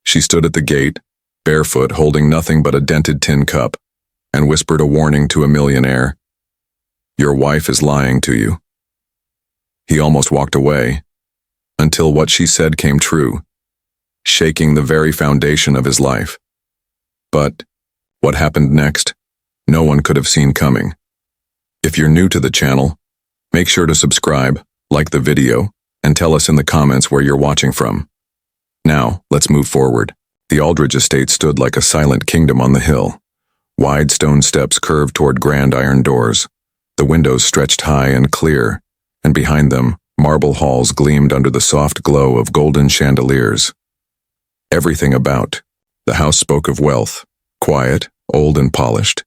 She stood at the gate, barefoot, holding nothing but a dented tin cup, and whispered a warning to a millionaire. "Your wife is lying to you." He almost walked away, until what she said came true, shaking the very foundation of his life. But what happened next, no one could have seen coming. If you're new to the channel, make sure to subscribe, like the video, and tell us in the comments where you're watching from. Now, let's move forward. The Aldridge estate stood like a silent kingdom on the hill. Wide stone steps curved toward grand iron doors. The windows stretched high and clear, and behind them, marble halls gleamed under the soft glow of golden chandeliers. Everything about the house spoke of wealth, quiet, old and polished.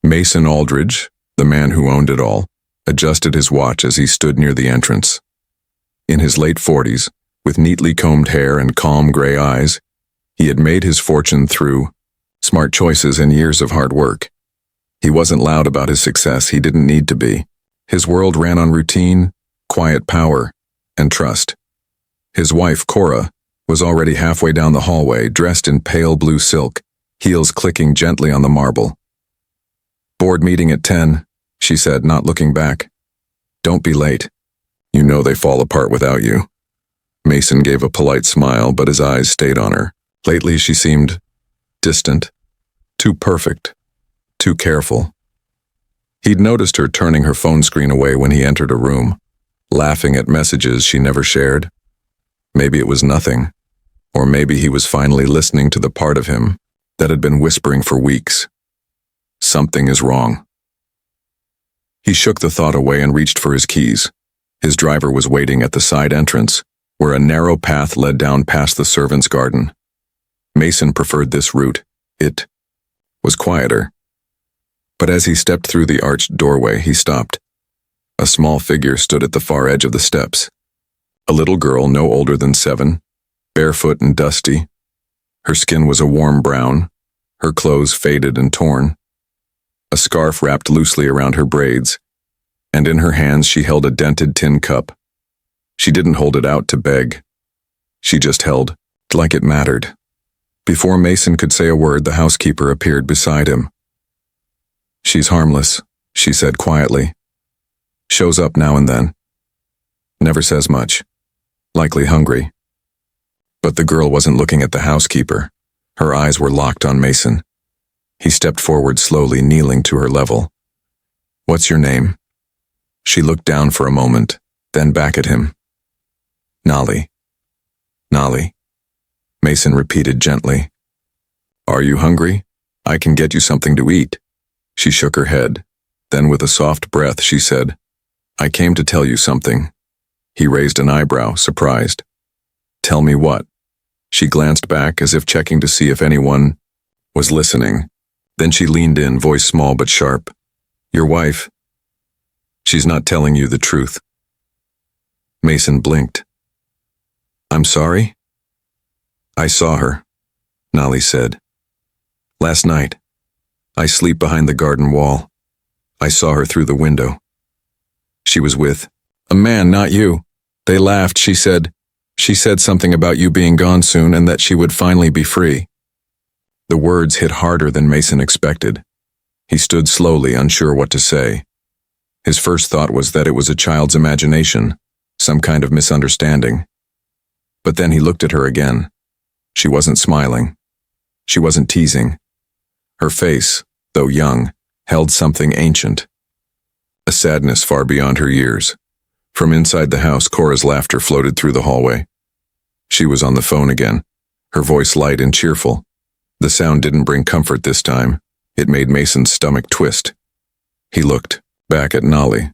Mason Aldridge, the man who owned it all, adjusted his watch as he stood near the entrance. In his late 40s, with neatly combed hair and calm gray eyes, he had made his fortune through smart choices and years of hard work. He wasn't loud about his success, he didn't need to be. His world ran on routine, quiet power, and trust. His wife, Cora, was already halfway down the hallway, dressed in pale blue silk, heels clicking gently on the marble. "Board meeting at 10, she said, not looking back. "Don't be late. You know they fall apart without you." Mason gave a polite smile, but his eyes stayed on her. Lately she seemed distant, too perfect, too careful. He'd noticed her turning her phone screen away when he entered a room, laughing at messages she never shared. Maybe it was nothing, or maybe he was finally listening to the part of him that had been whispering for weeks. Something is wrong. He shook the thought away and reached for his keys. His driver was waiting at the side entrance, where a narrow path led down past the servants' garden. Mason preferred this route. It was quieter. But as he stepped through the arched doorway, he stopped. A small figure stood at the far edge of the steps. A little girl no older than 7, barefoot and dusty. Her skin was a warm brown, her clothes faded and torn. A scarf wrapped loosely around her braids, and in her hands she held a dented tin cup. She didn't hold it out to beg. She just held it like it mattered. Before Mason could say a word, the housekeeper appeared beside him. "She's harmless," she said quietly. "Shows up now and then. Never says much. Likely hungry." But the girl wasn't looking at the housekeeper. Her eyes were locked on Mason. He stepped forward slowly, kneeling to her level. "What's your name?" She looked down for a moment, then back at him. "Nolly." "Nolly," Mason repeated gently. "Are you hungry? I can get you something to eat." She shook her head. Then with a soft breath she said, "I came to tell you something." He raised an eyebrow, surprised. "Tell me what?" She glanced back as if checking to see if anyone was listening. Then she leaned in, voice small but sharp. "Your wife, she's not telling you the truth." Mason blinked. "I'm sorry?" "I saw her," Nolly said. "Last night. I sleep behind the garden wall. I saw her through the window. She was with a man, not you. They laughed, she said. She said something about you being gone soon and that she would finally be free." The words hit harder than Mason expected. He stood slowly, unsure what to say. His first thought was that it was a child's imagination, some kind of misunderstanding. But then he looked at her again. She wasn't smiling. She wasn't teasing. Her face, though young, held something ancient. A sadness far beyond her years. From inside the house, Cora's laughter floated through the hallway. She was on the phone again, her voice light and cheerful. The sound didn't bring comfort this time. It made Mason's stomach twist. He looked back at Nolly.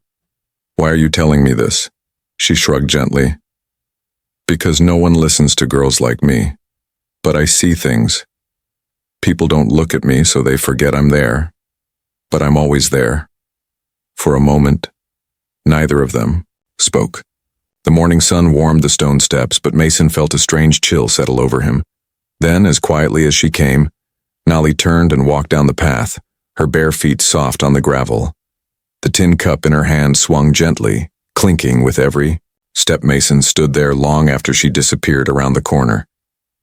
"Why are you telling me this?" She shrugged gently. "Because no one listens to girls like me. But I see things. People don't look at me, so they forget I'm there. But I'm always there." For a moment, neither of them spoke. The morning sun warmed the stone steps, but Mason felt a strange chill settle over him. Then, as quietly as she came, Nolly turned and walked down the path, her bare feet soft on the gravel. The tin cup in her hand swung gently, clinking with every step. Mason stood there long after she disappeared around the corner.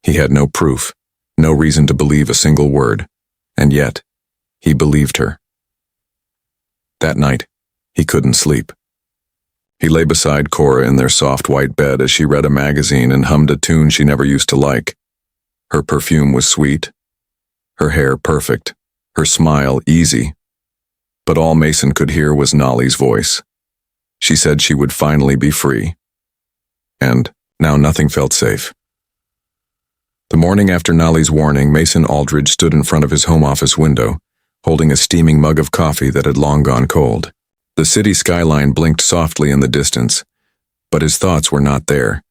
He had no proof, no reason to believe a single word, and yet, he believed her. That night, he couldn't sleep. He lay beside Cora in their soft white bed as she read a magazine and hummed a tune she never used to like. Her perfume was sweet, her hair perfect, her smile easy. But all Mason could hear was Nolly's voice. She said she would finally be free. And now nothing felt safe. The morning after Nolly's warning, Mason Aldridge stood in front of his home office window, holding a steaming mug of coffee that had long gone cold. The city skyline blinked softly in the distance, but his thoughts were not there.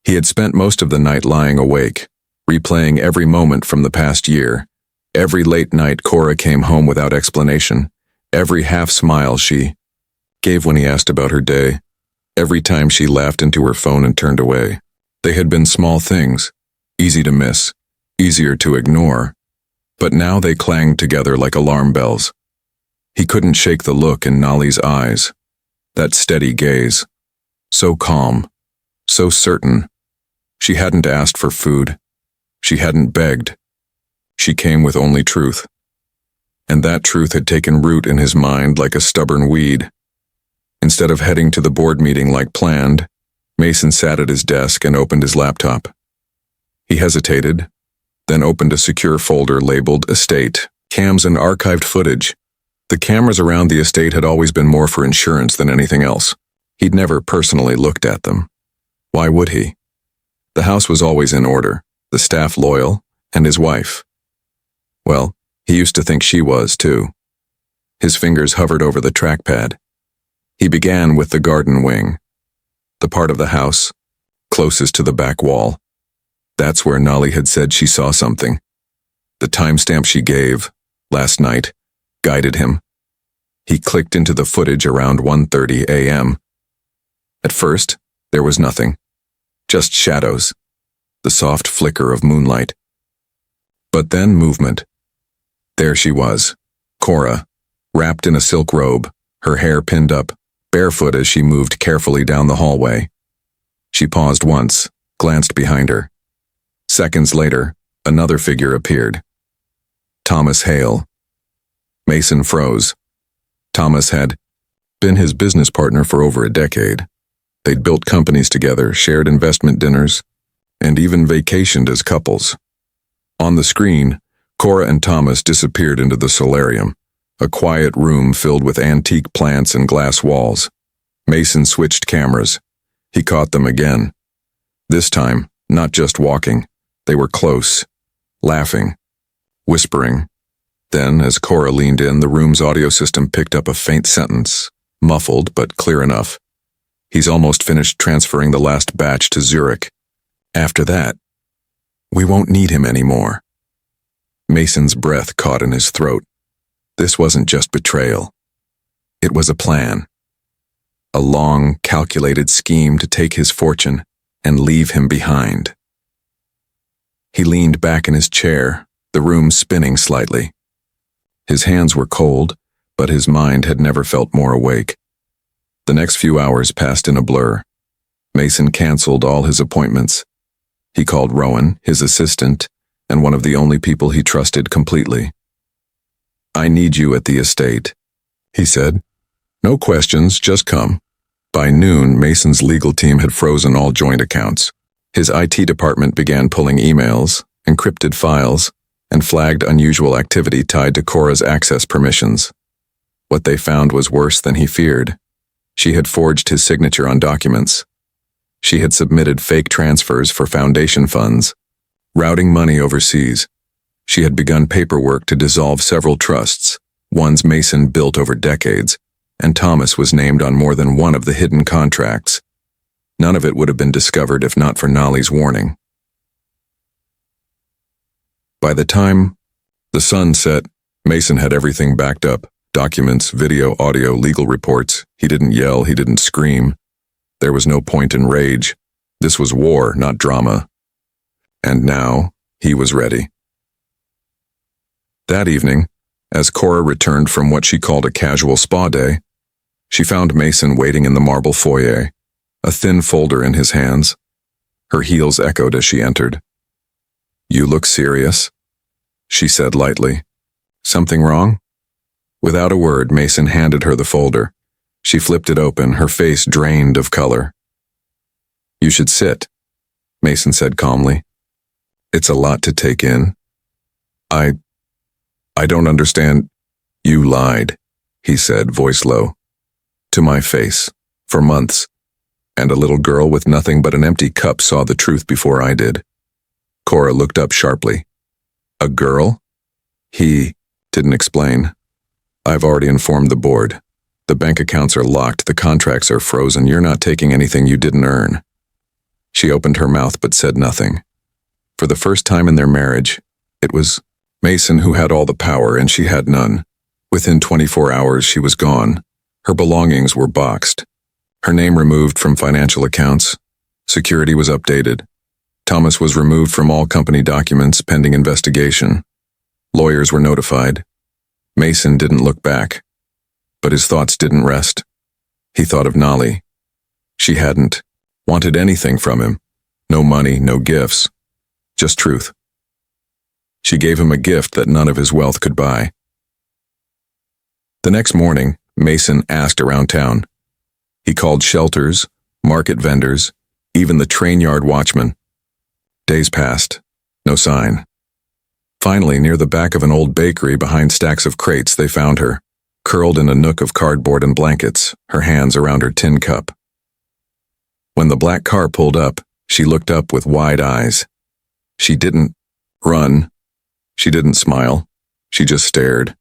He had spent most of the night lying awake, replaying every moment from the past year. Every late night Cora came home without explanation, every half-smile she gave when he asked about her day, every time she laughed into her phone and turned away. They had been small things, easy to miss, easier to ignore, but now they clanged together like alarm bells. He couldn't shake the look in Nolly's eyes, that steady gaze, so calm, so certain. She hadn't asked for food. She hadn't begged. She came with only truth. And that truth had taken root in his mind like a stubborn weed. Instead of heading to the board meeting like planned, Mason sat at his desk and opened his laptop. He hesitated, then opened a secure folder labeled Estate, Cams and Archived Footage. The cameras around the estate had always been more for insurance than anything else. He'd never personally looked at them. Why would he? The house was always in order, the staff loyal, and his wife. Well, he used to think she was, too. His fingers hovered over the trackpad. He began with the garden wing, the part of the house closest to the back wall. That's where Nolly had said she saw something. The timestamp she gave, last night, guided him. He clicked into the footage around 1:30 a.m. At first, there was nothing. Just shadows, the soft flicker of moonlight. But then movement. There she was, Cora, wrapped in a silk robe, her hair pinned up, barefoot as she moved carefully down the hallway. She paused once, glanced behind her. Seconds later, another figure appeared. Thomas Hale. Mason froze. Thomas had been his business partner for over a decade. They'd built companies together, shared investment dinners, and even vacationed as couples. On the screen, Cora and Thomas disappeared into the solarium, a quiet room filled with antique plants and glass walls. Mason switched cameras. He caught them again. This time, not just walking. They were close, laughing, whispering. Then, as Cora leaned in, the room's audio system picked up a faint sentence, muffled but clear enough. He's almost finished transferring the last batch to Zurich. After that, we won't need him anymore. Mason's breath caught in his throat. This wasn't just betrayal. It was a plan. A long, calculated scheme to take his fortune and leave him behind. He leaned back in his chair, the room spinning slightly. His hands were cold, but his mind had never felt more awake. The next few hours passed in a blur. Mason canceled all his appointments. He called Rowan, his assistant, and one of the only people he trusted completely. "I need you at the estate," he said. "No questions, just come." By noon, Mason's legal team had frozen all joint accounts. His IT department began pulling emails, encrypted files, and flagged unusual activity tied to Cora's access permissions. What they found was worse than he feared. She had forged his signature on documents. She had submitted fake transfers for foundation funds, routing money overseas. She had begun paperwork to dissolve several trusts, ones Mason built over decades, and Thomas was named on more than one of the hidden contracts. None of it would have been discovered if not for Nolly's warning. By the time the sun set, Mason had everything backed up. Documents, video, audio, legal reports. He didn't yell, he didn't scream. There was no point in rage. This was war, not drama. And now, he was ready. That evening, as Cora returned from what she called a casual spa day, she found Mason waiting in the marble foyer, a thin folder in his hands. Her heels echoed as she entered. You look serious, she said lightly. Something wrong? Without a word, Mason handed her the folder. She flipped it open, her face drained of color. You should sit, Mason said calmly. It's a lot to take in. I don't understand. You lied, he said, voice low. To my face, for months. And a little girl with nothing but an empty cup saw the truth before I did. Cora looked up sharply. A girl? He didn't explain. I've already informed the board. The bank accounts are locked, the contracts are frozen, you're not taking anything you didn't earn. She opened her mouth but said nothing. For the first time in their marriage, it was Mason who had all the power and she had none. Within 24 hours she was gone. Her belongings were boxed. Her name removed from financial accounts. Security was updated. Thomas was removed from all company documents pending investigation. Lawyers were notified. Mason didn't look back. But his thoughts didn't rest. He thought of Nolly. She hadn't wanted anything from him. No money, no gifts. Just truth. She gave him a gift that none of his wealth could buy. The next morning, Mason asked around town. He called shelters, market vendors, even the train yard watchman. Days passed. No sign. Finally, near the back of an old bakery behind stacks of crates, they found her, curled in a nook of cardboard and blankets, her hands around her tin cup. When the black car pulled up, she looked up with wide eyes. She didn't run. She didn't smile. She just stared.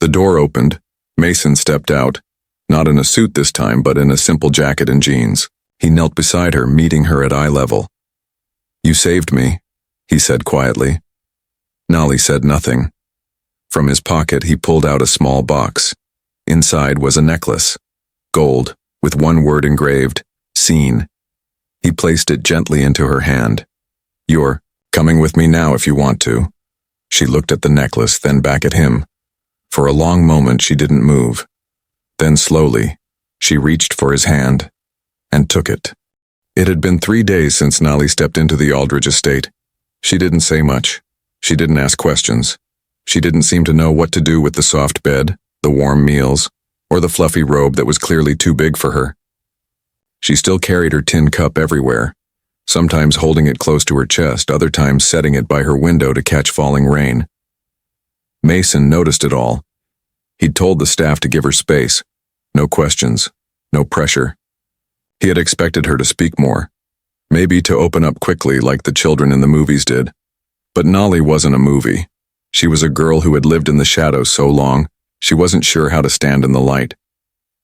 The door opened. Mason stepped out, not in a suit this time, but in a simple jacket and jeans. He knelt beside her, meeting her at eye level. You saved me, he said quietly. Nolly said nothing. From his pocket, he pulled out a small box. Inside was a necklace, gold, with one word engraved, seen. He placed it gently into her hand. You're coming with me now if you want to. She looked at the necklace, then back at him. For a long moment, she didn't move. Then slowly, she reached for his hand and took it. It had been 3 days since Nolly stepped into the Aldridge estate. She didn't say much. She didn't ask questions. She didn't seem to know what to do with the soft bed, the warm meals, or the fluffy robe that was clearly too big for her. She still carried her tin cup everywhere, sometimes holding it close to her chest, other times setting it by her window to catch falling rain. Mason noticed it all. He'd told the staff to give her space. No questions, no pressure. He had expected her to speak more, maybe to open up quickly like the children in the movies did. But Nolly wasn't a movie. She was a girl who had lived in the shadows so long, she wasn't sure how to stand in the light.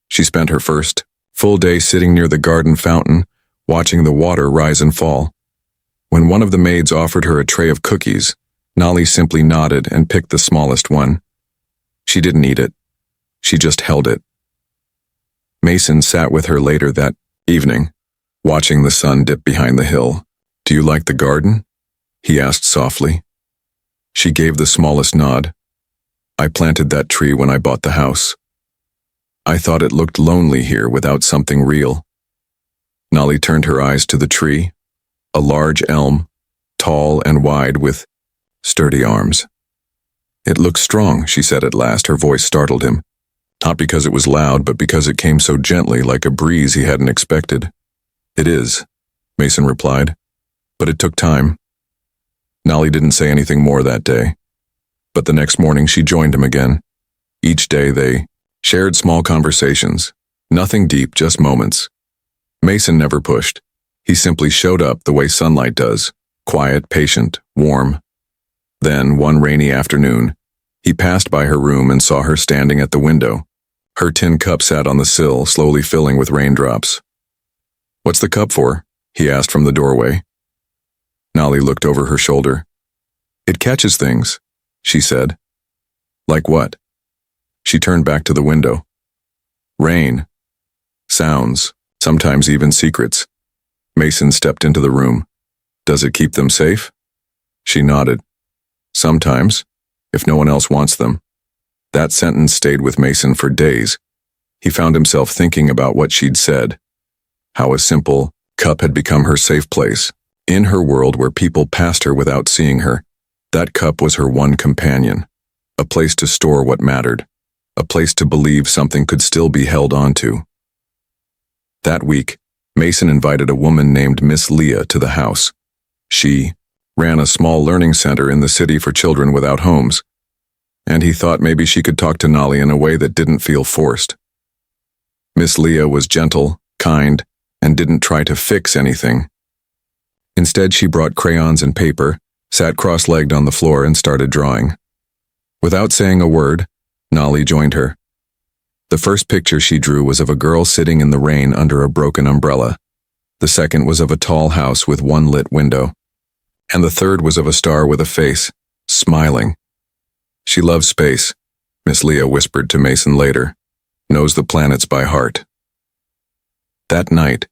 She spent her first full day sitting near the garden fountain, watching the water rise and fall. When one of the maids offered her a tray of cookies, Nolly simply nodded and picked the smallest one. She didn't eat it. She just held it. Mason sat with her later that evening, watching the sun dip behind the hill. Do you like the garden? He asked softly. She gave the smallest nod. I planted that tree when I bought the house. I thought it looked lonely here without something real. Nolly turned her eyes to the tree, a large elm, tall and wide with sturdy arms. It looks strong, she said at last. Her voice startled him. Not because it was loud, but because it came so gently, like a breeze he hadn't expected. It is, Mason replied. But it took time. Nolly didn't say anything more that day. But the next morning she joined him again. Each day they shared small conversations. Nothing deep, just moments. Mason never pushed. He simply showed up the way sunlight does. Quiet, patient, warm. Then, one rainy afternoon, he passed by her room and saw her standing at the window. Her tin cup sat on the sill, slowly filling with raindrops. What's the cup for? He asked from the doorway. Nolly looked over her shoulder. It catches things, she said. Like what? She turned back to the window. Rain. Sounds. Sometimes even secrets. Mason stepped into the room. Does it keep them safe? She nodded. Sometimes, if no one else wants them. That sentence stayed with Mason for days. He found himself thinking about what she'd said. How a simple cup had become her safe place. In her world where people passed her without seeing her, that cup was her one companion, a place to store what mattered, a place to believe something could still be held on to. That week, Mason invited a woman named Miss Leah to the house. She ran a small learning center in the city for children without homes, and he thought maybe she could talk to Nolly in a way that didn't feel forced. Miss Leah was gentle, kind, and didn't try to fix anything. Instead, she brought crayons and paper, sat cross-legged on the floor, and started drawing. Without saying a word, Nolly joined her. The first picture she drew was of a girl sitting in the rain under a broken umbrella. The second was of a tall house with one lit window. And the third was of a star with a face, smiling. She loves space, Miss Leah whispered to Mason later, knows the planets by heart. That night,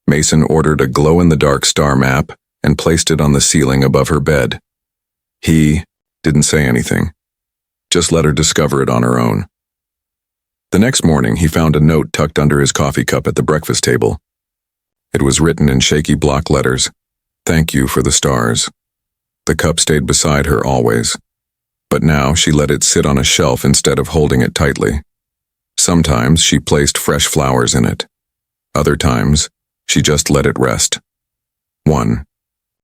Mason ordered a glow-in-the-dark star map and placed it on the ceiling above her bed. He didn't say anything, just let her discover it on her own. The next morning, he found a note tucked under his coffee cup at the breakfast table. It was written in shaky block letters, "Thank you for the stars." The cup stayed beside her always, but now she let it sit on a shelf instead of holding it tightly. Sometimes she placed fresh flowers in it. Other times, she just let it rest. One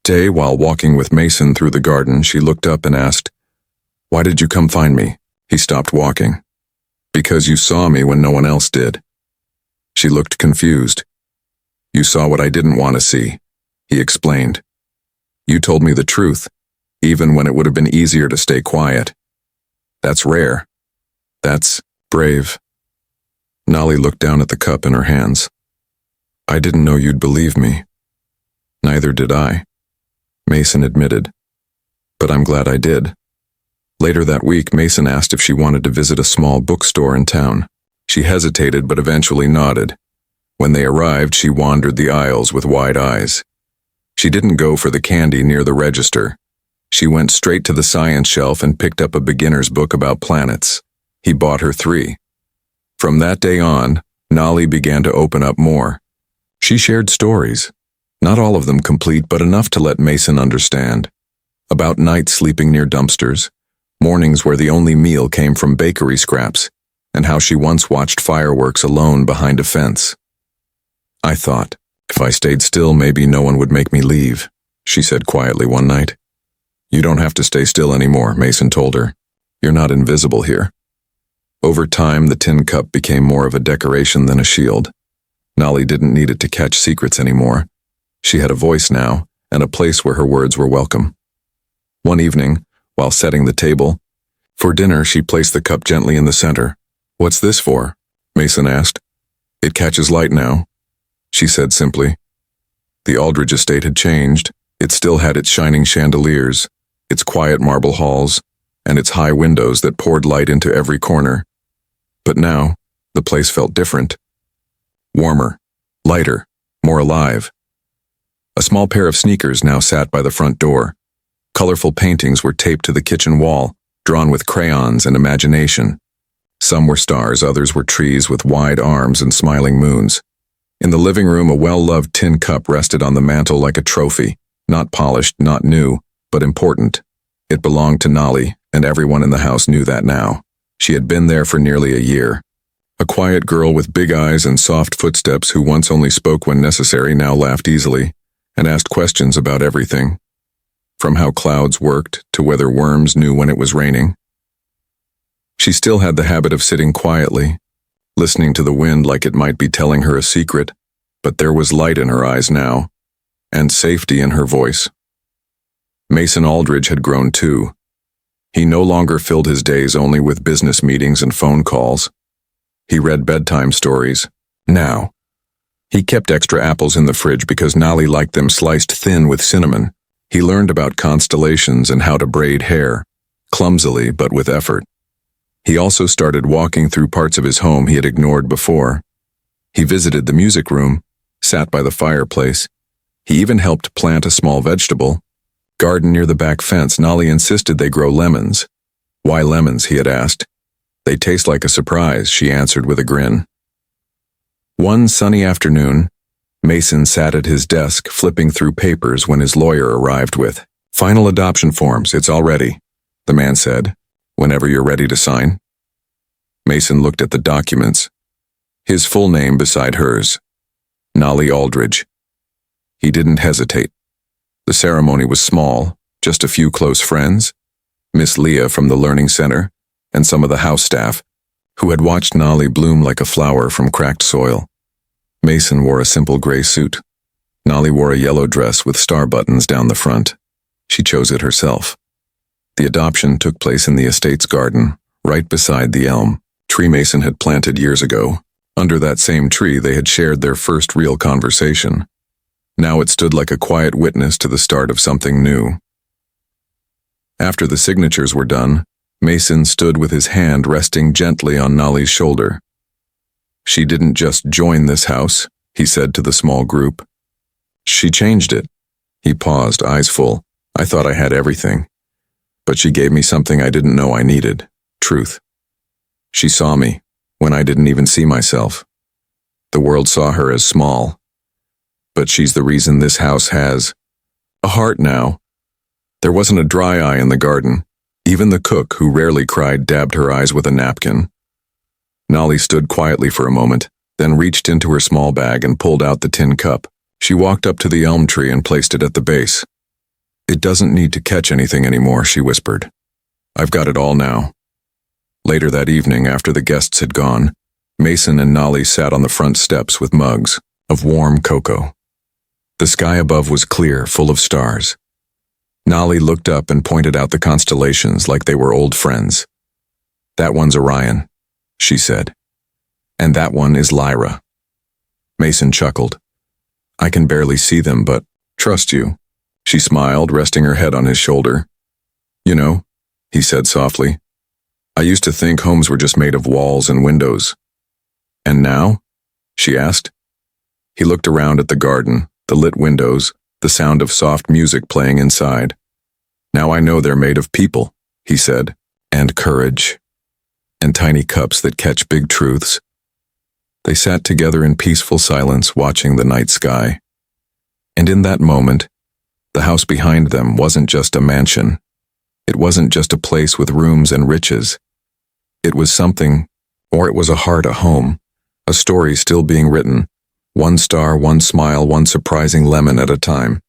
day, while walking with Mason through the garden, she looked up and asked, "Why did you come find me?" He stopped walking. "Because you saw me when no one else did." She looked confused. "You saw what I didn't want to see," he explained. "You told me the truth, even when it would have been easier to stay quiet. That's rare. That's brave." Nolly looked down at the cup in her hands. "I didn't know you'd believe me." "Neither did I," Mason admitted. "But I'm glad I did." Later that week, Mason asked if she wanted to visit a small bookstore in town. She hesitated but eventually nodded. When they arrived, she wandered the aisles with wide eyes. She didn't go for the candy near the register. She went straight to the science shelf and picked up a beginner's book about planets. He bought her 3. From that day on, Nolly began to open up more. She shared stories, not all of them complete, but enough to let Mason understand. About nights sleeping near dumpsters, mornings where the only meal came from bakery scraps, and how she once watched fireworks alone behind a fence. "I thought, if I stayed still, maybe no one would make me leave," she said quietly one night. "You don't have to stay still anymore," Mason told her. "You're not invisible here." Over time, the tin cup became more of a decoration than a shield. Nolly didn't need it to catch secrets anymore. She had a voice now, and a place where her words were welcome. One evening, while setting the table for dinner, she placed the cup gently in the center. "What's this for?" Mason asked. "It catches light now," she said simply. The Aldridge estate had changed. It still had its shining chandeliers, its quiet marble halls, and its high windows that poured light into every corner. But now, the place felt different. Warmer, lighter, more alive. A small pair of sneakers now sat by the front door. Colorful paintings were taped to the kitchen wall, drawn with crayons and imagination. Some were stars, others were trees with wide arms and smiling moons. In the living room, a well-loved tin cup rested on the mantel like a trophy, not polished, not new, but important. It belonged to Nolly, and everyone in the house knew that now. She had been there for nearly a year. A quiet girl with big eyes and soft footsteps who once only spoke when necessary now laughed easily and asked questions about everything, from how clouds worked to whether worms knew when it was raining. She still had the habit of sitting quietly, listening to the wind like it might be telling her a secret, but there was light in her eyes now, and safety in her voice. Mason Aldridge had grown too. He no longer filled his days only with business meetings and phone calls. He read bedtime stories. Now, he kept extra apples in the fridge because Nolly liked them sliced thin with cinnamon. He learned about constellations and how to braid hair, clumsily but with effort. He also started walking through parts of his home he had ignored before. He visited the music room, sat by the fireplace. He even helped plant a small vegetable garden near the back fence. Nolly insisted they grow lemons. "Why lemons?" he had asked. "They taste like a surprise," she answered with a grin. One sunny afternoon, Mason sat at his desk, flipping through papers when his lawyer arrived with, "Final adoption forms, it's all ready," the man said. "Whenever you're ready to sign." Mason looked at the documents. His full name beside hers, Nolly Aldridge. He didn't hesitate. The ceremony was small, just a few close friends, Miss Leah from the Learning Center, and some of the house staff, who had watched Nolly bloom like a flower from cracked soil. Mason wore a simple gray suit. Nolly wore a yellow dress with star buttons down the front. She chose it herself. The adoption took place in the estate's garden, right beside the elm tree Mason had planted years ago. Under that same tree, they had shared their first real conversation. Now it stood like a quiet witness to the start of something new. After the signatures were done, Mason stood with his hand resting gently on Nolly's shoulder. "She didn't just join this house," he said to the small group. "She changed it." He paused, eyes full. "I thought I had everything. But she gave me something I didn't know I needed. Truth. She saw me when I didn't even see myself. The world saw her as small. But she's the reason this house has a heart now." There wasn't a dry eye in the garden. Even the cook, who rarely cried, dabbed her eyes with a napkin. Nolly stood quietly for a moment, then reached into her small bag and pulled out the tin cup. She walked up to the elm tree and placed it at the base. "It doesn't need to catch anything anymore," she whispered. "I've got it all now." Later that evening, after the guests had gone, Mason and Nolly sat on the front steps with mugs of warm cocoa. The sky above was clear, full of stars. Nolly looked up and pointed out the constellations like they were old friends. "That one's Orion," she said. "And that one is Lyra." Mason chuckled. "I can barely see them, but trust you." She smiled, resting her head on his shoulder. "You know," he said softly, "I used to think homes were just made of walls and windows." "And now?" she asked. He looked around at the garden, the lit windows, the sound of soft music playing inside. "Now I know they're made of people," he said, "and courage, and tiny cups that catch big truths." They sat together in peaceful silence, watching the night sky. And in that moment, the house behind them wasn't just a mansion. It wasn't just a place with rooms and riches. It was something, or it was a heart, a home, a story still being written, one star, one smile, one surprising lemon at a time.